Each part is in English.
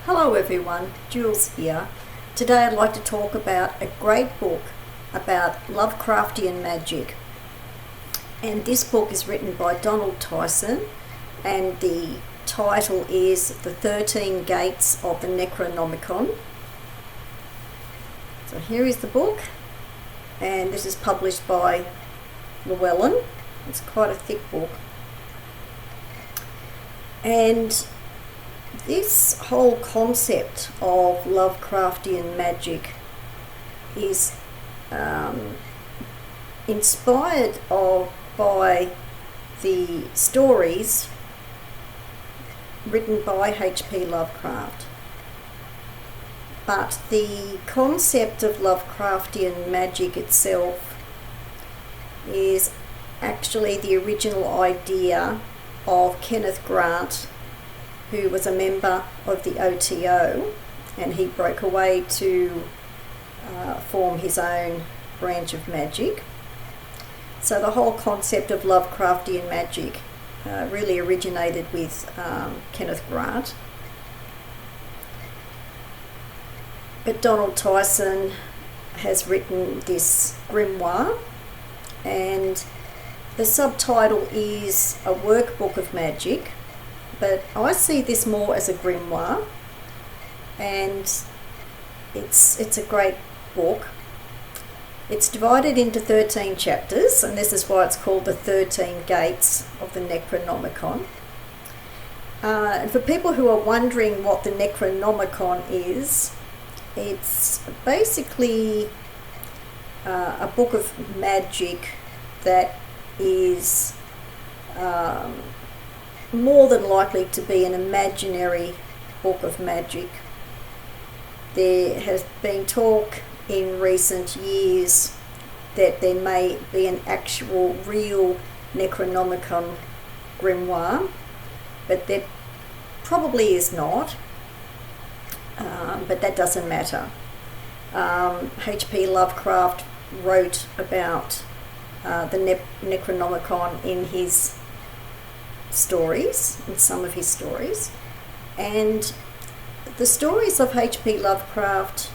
Hello everyone, Jules here. Today I'd like to talk about a great book about Lovecraftian magic. And this book is written by Donald Tyson and the title is The 13 Gates of the Necronomicon. So here is the book, and this is published by Llewellyn. It's quite a thick book. And this whole concept of Lovecraftian magic is inspired by the stories written by H.P. Lovecraft. But the concept of Lovecraftian magic itself is actually the original idea of Kenneth Grant, who was a member of the OTO, and he broke away to form his own branch of magic. So the whole concept of Lovecraftian magic really originated with Kenneth Grant. But Donald Tyson has written this grimoire, and the subtitle is A Workbook of Magic. But I see this more as a grimoire, and it's a great book. It's divided into 13 chapters, and this is why it's called the 13 Gates of the Necronomicon. And for people who are wondering what the Necronomicon is, it's basically a book of magic that is more than likely to be an imaginary book of magic. There has been talk in recent years that there may be an actual real Necronomicon grimoire, but there probably is not, but that doesn't matter. H.P. Lovecraft wrote about the Necronomicon in his stories, in some of his stories, and the stories of H.P. Lovecraft,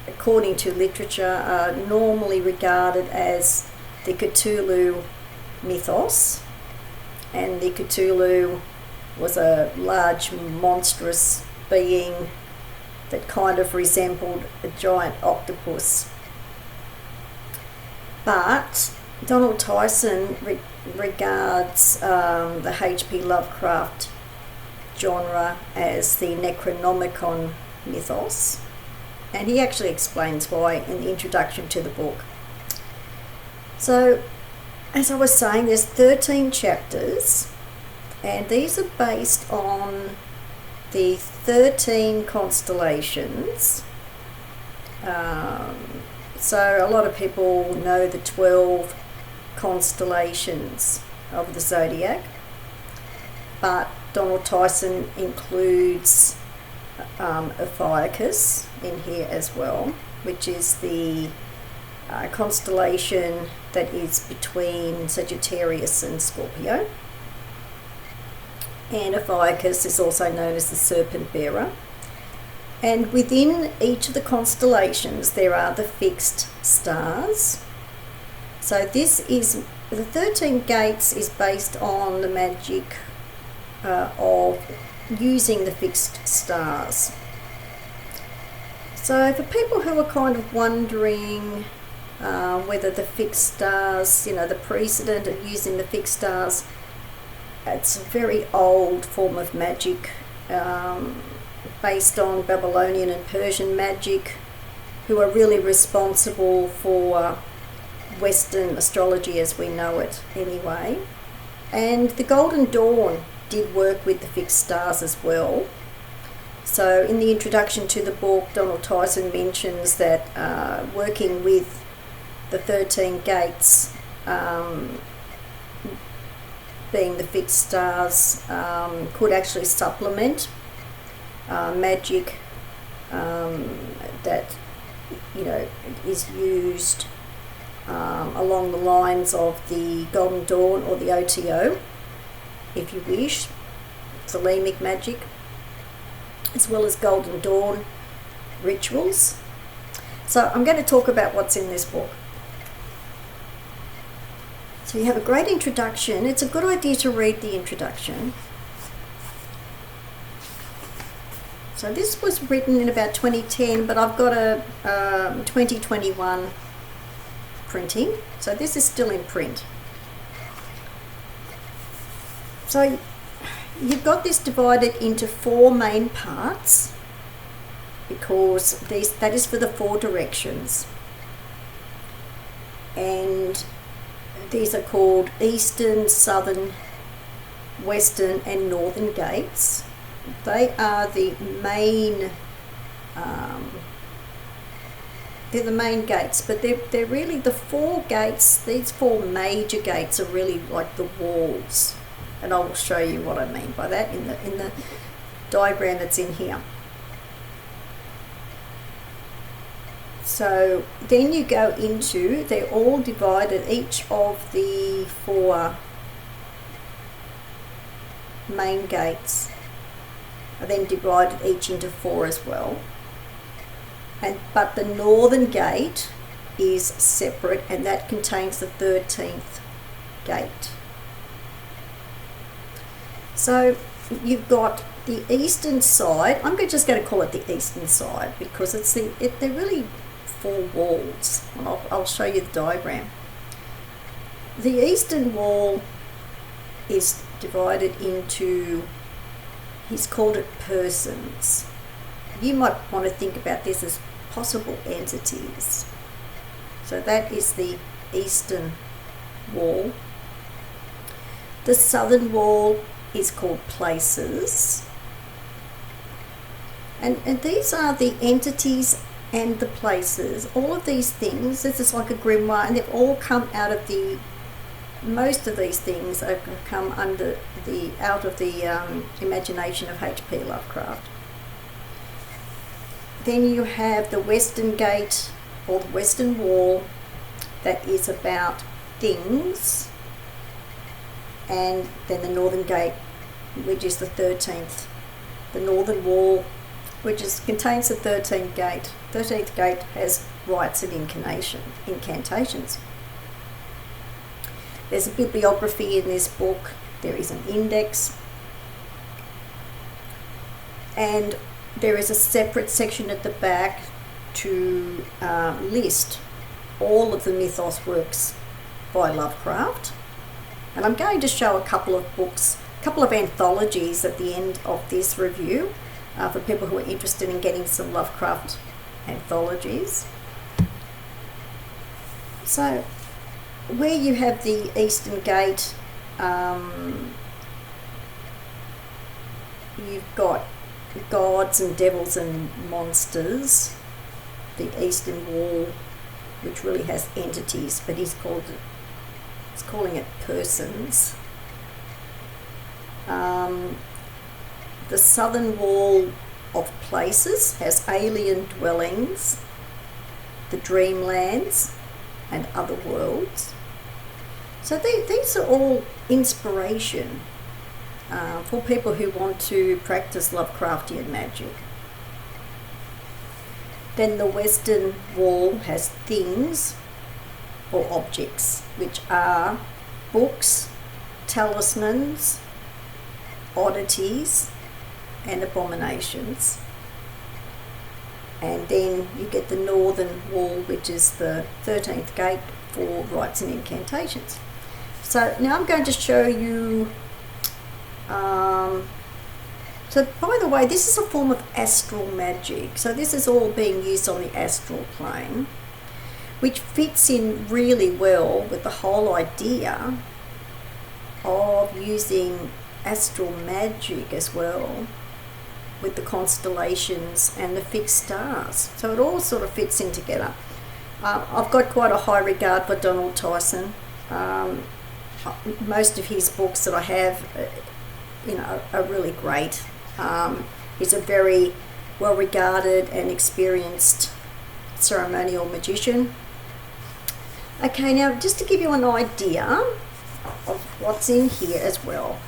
according to literature, are normally regarded as the Cthulhu mythos, and the Cthulhu was a large monstrous being that kind of resembled a giant octopus. But Donald Tyson regards the H.P. Lovecraft genre as the Necronomicon mythos, and he actually explains why in the introduction to the book. So, as I was saying, there's 13 chapters, and these are based on the 13 constellations. So a lot of people know the 12 constellations of the zodiac, but Donald Tyson includes Ophiuchus in here as well, which is the constellation that is between Sagittarius and Scorpio. And Ophiuchus is also known as the serpent bearer. And within each of the constellations there are the fixed stars. So this is, the 13 gates is based on the magic of using the fixed stars. So for people who are kind of wondering whether the fixed stars, the precedent of using the fixed stars, it's a very old form of magic based on Babylonian and Persian magic, who are really responsible for Western astrology as we know it anyway. And the Golden Dawn did work with the fixed stars as well. So in the introduction to the book, Donald Tyson mentions that working with the 13 gates, being the fixed stars, could actually supplement magic that is used along the lines of the Golden Dawn or the OTO, if you wish, Thelemic magic. as well as Golden Dawn rituals. So I'm going to talk about what's in this book. So you have a great introduction. It's a good idea to read the introduction. So this was written in about 2010, but I've got a 2021 printing. So this is still in print. So you've got this divided into 4 main parts, because that is for the 4 directions. And these are called Eastern, Southern, Western and Northern gates. They are the main they're the main gates, but they're really the 4 gates. These 4 major gates are really like the walls, and I'll show you what I mean by that in the diagram that's in here. So then you go into, they're all divided, each of the 4 main gates are then divided each into 4 as well. But the northern gate is separate, and that contains the 13th gate. So you've got the eastern side. I'm just going to call it the eastern side because they're really 4 walls. And I'll show you the diagram. The eastern wall is divided into, he's called it persons. You might want to think about this as possible entities. So that is the eastern wall. The southern wall is called places. And these are the entities and the places. All of these things, this is like a grimoire, and they've all come out of most of these things have come out of the imagination of H.P. Lovecraft. Then you have the western gate, or the western wall, that is about things, and then the northern gate, which is the 13th. The northern wall, which contains the 13th gate. 13th gate has rites and incantations. There's a bibliography in this book. There is an index. And there is a separate section at the back to list all of the mythos works by Lovecraft. And I'm going to show a couple of books, a couple of anthologies at the end of this review for people who are interested in getting some Lovecraft anthologies. So where you have the eastern gate, you've got gods and devils and monsters. The eastern wall, which really has entities, but he's calling it persons. The southern wall of places has alien dwellings, the Dreamlands and other worlds. So these are all inspiration for people who want to practice Lovecraftian magic. Then the western wall has things or objects, which are books, talismans, oddities and abominations. And then you get the northern wall, which is the 13th gate for rites and incantations. So now I'm going to show you, so by the way, this is a form of astral magic. So this is all being used on the astral plane, which fits in really well with the whole idea of using astral magic as well, with the constellations and the fixed stars. So it all sort of fits in together. I've got quite a high regard for Donald Tyson. Most of his books that I have, are really great. He's a very well regarded and experienced ceremonial magician. Okay, now just to give you an idea of what's in here as well,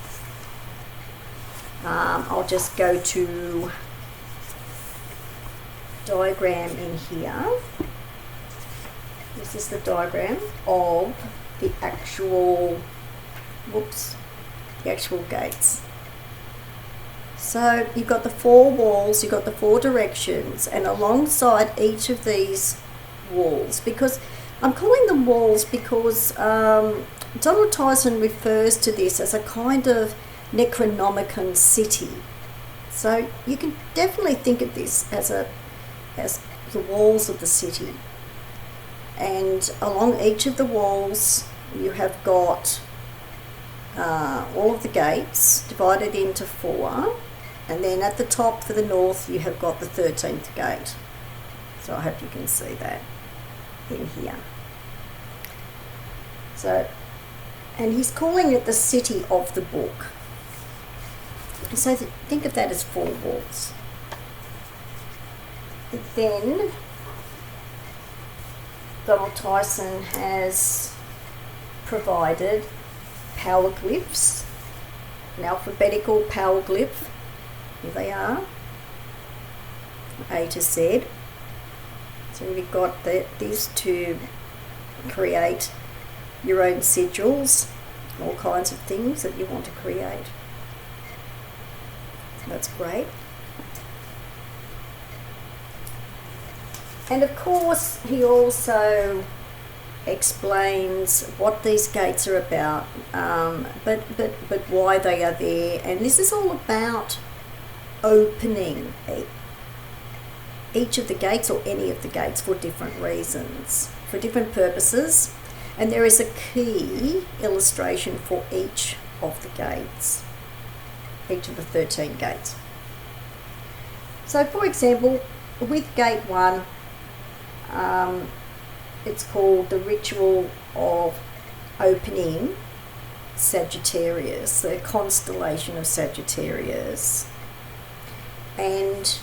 I'll just go to diagram in here. This is the diagram of the actual, the actual gates. So you've got the 4 walls, you've got the 4 directions, and alongside each of these walls, because I'm calling them walls because Donald Tyson refers to this as a kind of Necronomicon city. So you can definitely think of this as the walls of the city. And along each of the walls you have got all of the gates divided into 4, and then at the top for the north you have got the 13th gate. So I hope you can see that in here. So, and he's calling it the city of the book. So think of that as 4 walls. Then Donald Tyson has provided power glyphs, an alphabetical power glyph. Here they are, A to Z. So we've got these to create your own sigils, all kinds of things that you want to create. So that's great. And of course he also explains what these gates are about, but why they are there, and this is all about opening each of the gates or any of the gates for different reasons, for different purposes, and there is a key illustration for each of the gates, each of the 13 gates. So for example, with gate 1, it's called the ritual of opening Sagittarius, the constellation of Sagittarius. And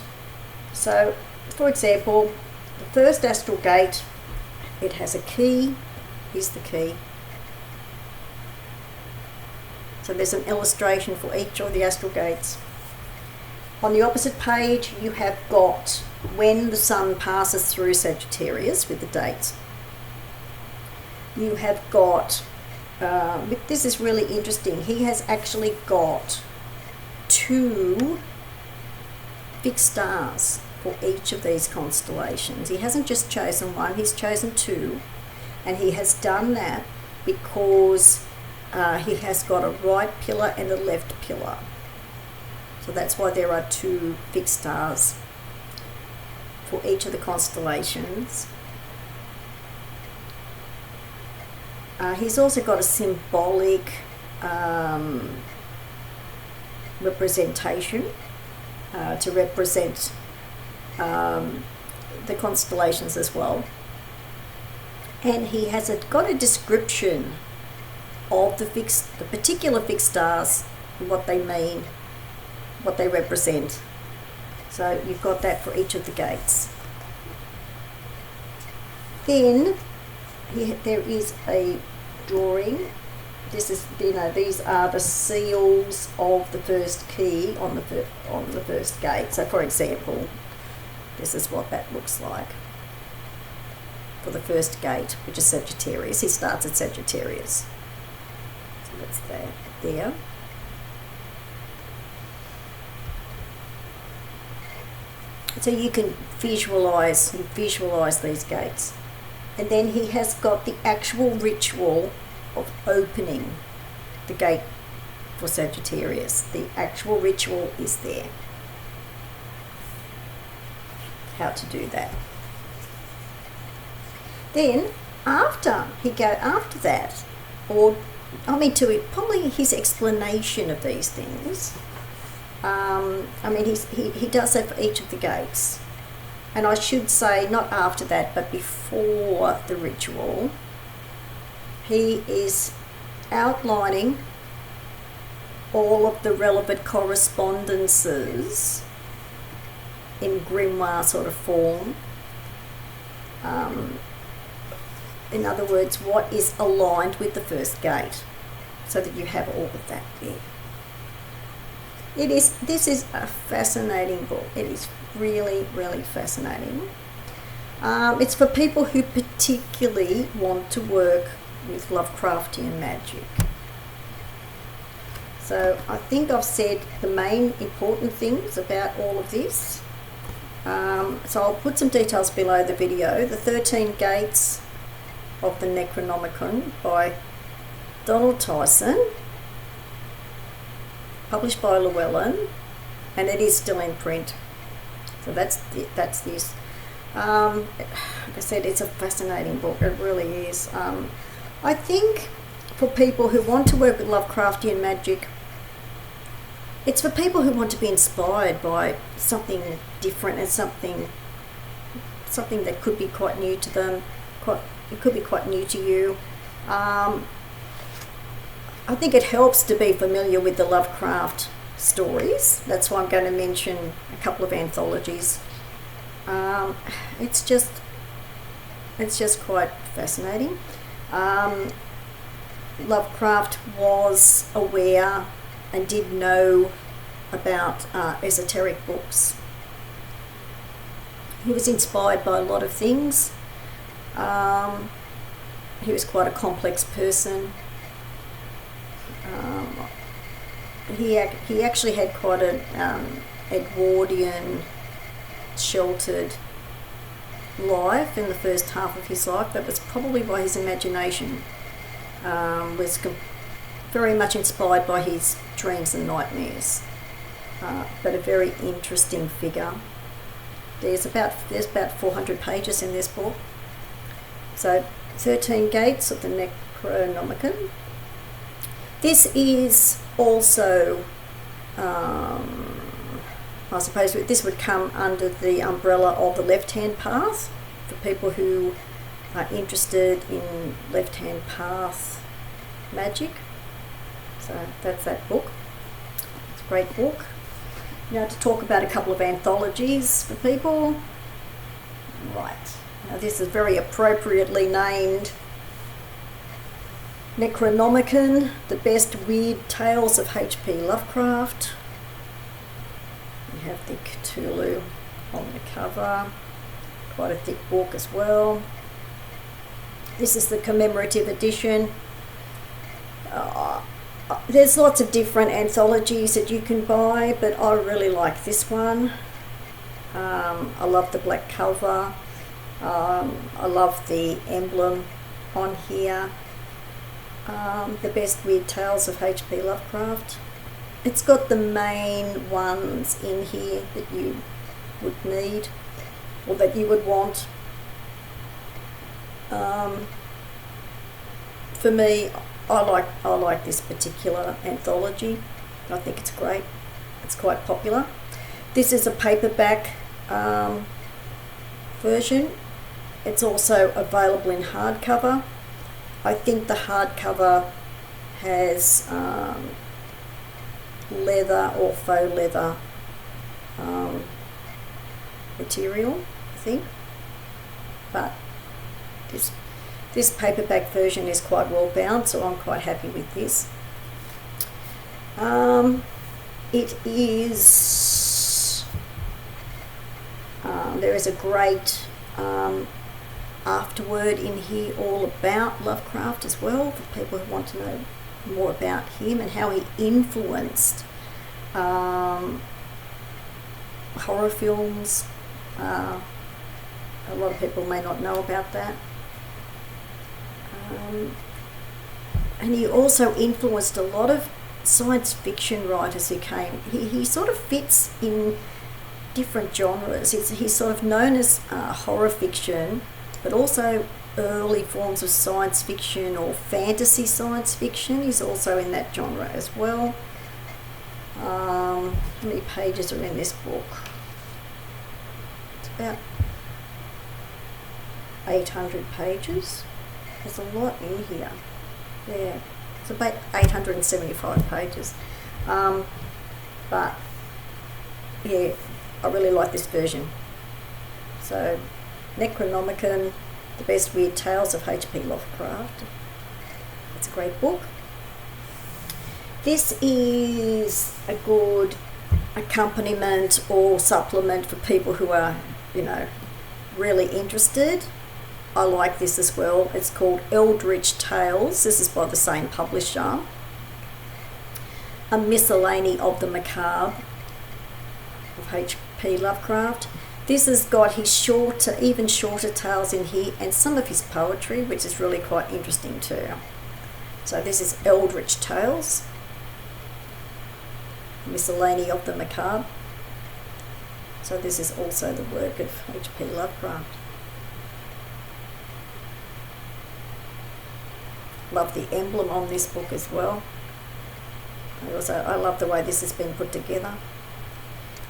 so, for example, the first astral gate, it has a key. Here's the key. So there's an illustration for each of the astral gates. On the opposite page, you have got when the sun passes through Sagittarius with the dates. You have got, this is really interesting, he has actually got 2 fixed stars for each of these constellations. He hasn't just chosen one, he's chosen 2, and he has done that because he has got a right pillar and a left pillar. So that's why there are 2 fixed stars for each of the constellations. He's also got a symbolic representation to represent the constellations as well. And he has got a description of the particular fixed stars, what they mean, what they represent. So you've got that for each of the gates. Then there is a drawing. This is, these are the seals of the first key on the first gate. So for example, this is what that looks like for the first gate, which is Sagittarius. He starts at Sagittarius. So that's that there. So you can visualize these gates. And then he has got the actual ritual of opening the gate for Sagittarius. The actual ritual is there. How to do that. Then after that, or to probably his explanation of these things, he does that for each of the gates. And I should say, not after that, but before the ritual, he is outlining all of the relevant correspondences in grimoire sort of form. In other words, what is aligned with the first gate, so that you have all of that there. This is a fascinating book. It is really, really fascinating. It's for people who particularly want to work with Lovecraftian magic. So I think I've said the main important things about all of this. So I'll put some details below the video. The 13 Gates of the Necronomicon by Donald Tyson, published by Llewellyn, and it is still in print. So that's this. Like I said, it's a fascinating book. It really is. I think for people who want to work with Lovecraftian magic, it's for people who want to be inspired by something different and something that could be quite new to them. It could be quite new to you. I think it helps to be familiar with the Lovecraft stories. That's why I'm going to mention a couple of anthologies. It's just quite fascinating. Lovecraft was aware and did know about esoteric books. He was inspired by a lot of things. He was quite a complex person. He actually had quite an Edwardian, sheltered life in the first half of his life. That was probably by his imagination. Was very much inspired by his dreams and nightmares. But a very interesting figure. There's about 400 pages in this book. So 13 Gates of the Necronomicon. This is also, I suppose this would come under the umbrella of the left-hand path for people who are interested in left-hand path magic. So that's that book. It's a great book. Now to talk about a couple of anthologies for people. Right. Now this is very appropriately named Necronomicon, the best weird tales of H.P. Lovecraft. We have the Cthulhu on the cover. Quite a thick book as well. This is the commemorative edition. There's lots of different anthologies that you can buy, but I really like this one. I love the black cover. I love the emblem on here. The best weird tales of H.P. Lovecraft. It's got the main ones in here that you would need or that you would want. For me, I like this particular anthology. I think it's great. It's quite popular. This is a paperback version. It's also available in hardcover. I think the hardcover has leather or faux leather material, I think. But this paperback version is quite well bound, so I'm quite happy with this. It is, there is a great afterword in here all about Lovecraft as well, for people who want to know more about him and how he influenced horror films. A lot of people may not know about that. And he also influenced a lot of science fiction writers who came. He sort of fits in different genres. He's sort of known as horror fiction, but also early forms of science fiction or fantasy science fiction. He's also in that genre as well. How many pages are in this book? It's about 800 pages. There's a lot in here. Yeah, it's about 875 pages. But yeah, I really like this version. So, Necronomicon, the best weird tales of H.P. Lovecraft. It's a great book. This is a good accompaniment or supplement for people who are, you know, really interested. I like this as well. It's called Eldritch Tales. This is by the same publisher. A Miscellany of the Macabre of H.P. Lovecraft. This has got his even shorter tales in here, and some of his poetry, which is really quite interesting too. So this is Eldritch Tales, Miscellany of the Macabre. So this is also the work of H.P. Lovecraft. Love the emblem on this book as well. I love the way this has been put together.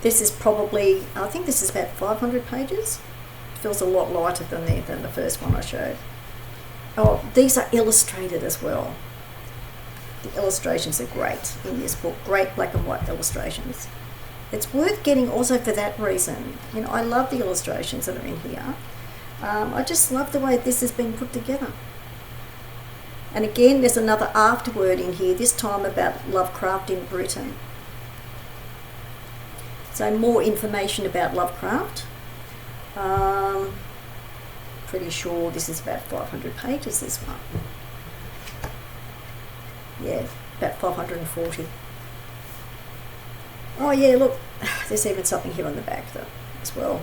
This is probably, I think this is about 500 pages. It feels a lot lighter than the first one I showed. Oh, these are illustrated as well. The illustrations are great in this book. Great black and white illustrations. It's worth getting also for that reason. You know, I love the illustrations that are in here. I just love the way this has been put together. And again, there's another afterword in here, this time about Lovecraft in Britain. So more information about Lovecraft. Pretty sure this is about 500 pages, this one. Yeah, about 540. Oh yeah, look, there's even something here on the back though, as well.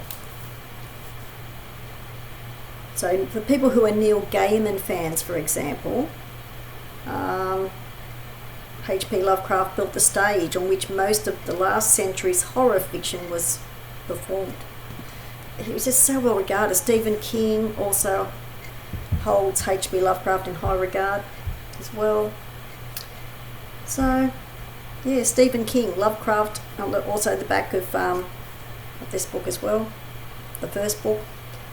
So for people who are Neil Gaiman fans, for example, H.P. Lovecraft built the stage on which most of the last century's horror fiction was performed. He was just so well regarded. Stephen King also holds H.P. Lovecraft in high regard as well. So, yeah, Stephen King, Lovecraft, also the back of this book as well, the first book.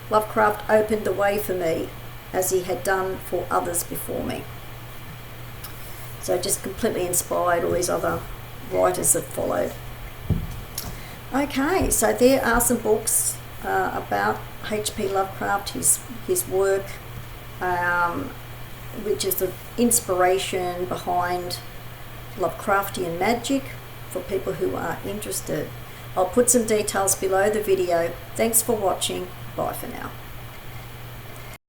Lovecraft opened the way for me as he had done for others before me. So just completely inspired all these other writers that followed. Okay, so there are some books about H.P. Lovecraft, his work, which is the inspiration behind Lovecraftian magic for people who are interested. I'll put some details below the video. Thanks for watching. Bye for now.